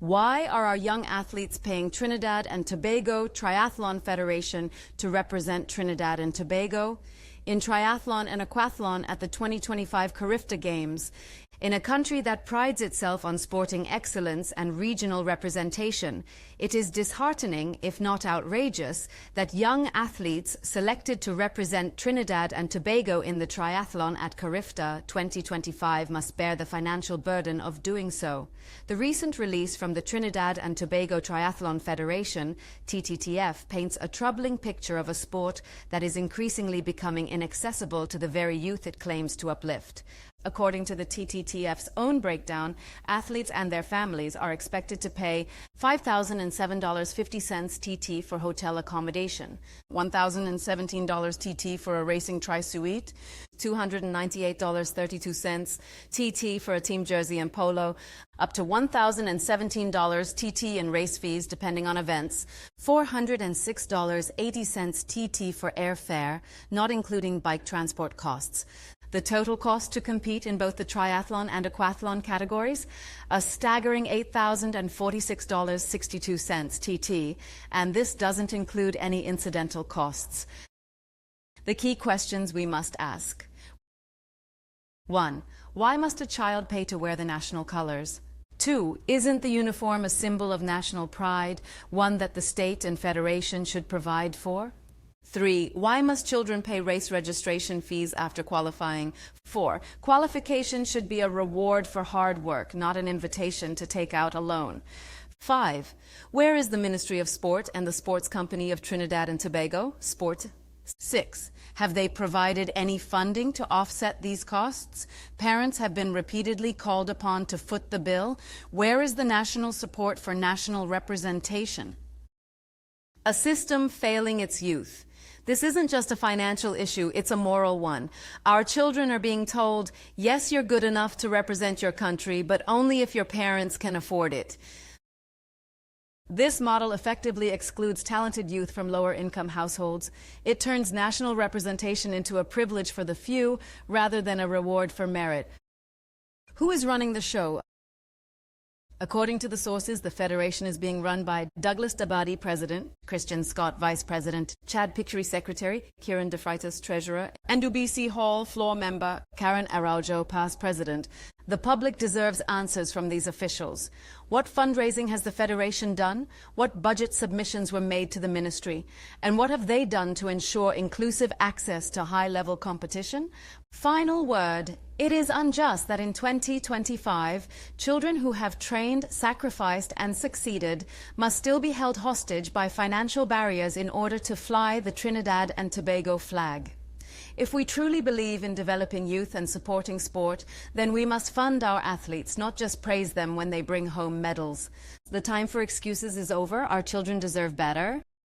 Why are our young athletes paying Trinidad and Tobago Triathlon Federation to represent Trinidad and Tobago in triathlon and aquathlon at the 2025 Carifta Games? In a country that prides itself on sporting excellence and regional representation, it is disheartening, if not outrageous, that young athletes selected to represent Trinidad and Tobago in the triathlon at Carifta 2025 must bear the financial burden of doing so. The recent release from the Trinidad and Tobago Triathlon Federation, TTTF, paints a troubling picture of a sport that is increasingly becoming inaccessible to the very youth it claims to uplift. According to the TTTF's own breakdown, athletes and their families are expected to pay $5,007.50 TT for hotel accommodation, $1,017 TT for a racing tri-suite, $298.32 TT for a team jersey and polo, up to $1,017 TT in race fees depending on events, $406.80 TT for airfare, not including bike transport costs. The total cost to compete in both the triathlon and aquathlon categories, a staggering $8,046.62 TT, and this doesn't include any incidental costs. The key questions we must ask. 1. Why must a child pay to wear the national colors? 2. Isn't the uniform a symbol of national pride, one that the state and federation should provide for? 3. Why must children pay race registration fees after qualifying? 4. Qualification should be a reward for hard work, not an invitation to take out a loan. 5. Where is the Ministry of Sport and the Sports Company of Trinidad and Tobago? Sport. 6. Have they provided any funding to offset these costs? Parents have been repeatedly called upon to foot the bill. Where is the national support for national representation? A system failing its youth. This isn't just a financial issue, it's a moral one. Our children are being told, yes, you're good enough to represent your country, but only if your parents can afford it. This model effectively excludes talented youth from lower-income households. It turns national representation into a privilege for the few rather than a reward for merit. Who is running the show? According to the sources, the federation is being run by Douglas Dabadi, President, Christian Scott, Vice President, Chad Pickery, Secretary, Kieran DeFreitas, Treasurer, and Dubisi Hall, Floor Member, Karen Araujo, Past President. The public deserves answers from these officials. What fundraising has the federation done? What budget submissions were made to the ministry? And what have they done to ensure inclusive access to high-level competition? Final word. It is unjust that in 2025, children who have trained, sacrificed, and succeeded must still be held hostage by financial barriers in order to fly the Trinidad and Tobago flag. If we truly believe in developing youth and supporting sport, then we must fund our athletes, not just praise them when they bring home medals. The time for excuses is over. Our children deserve better.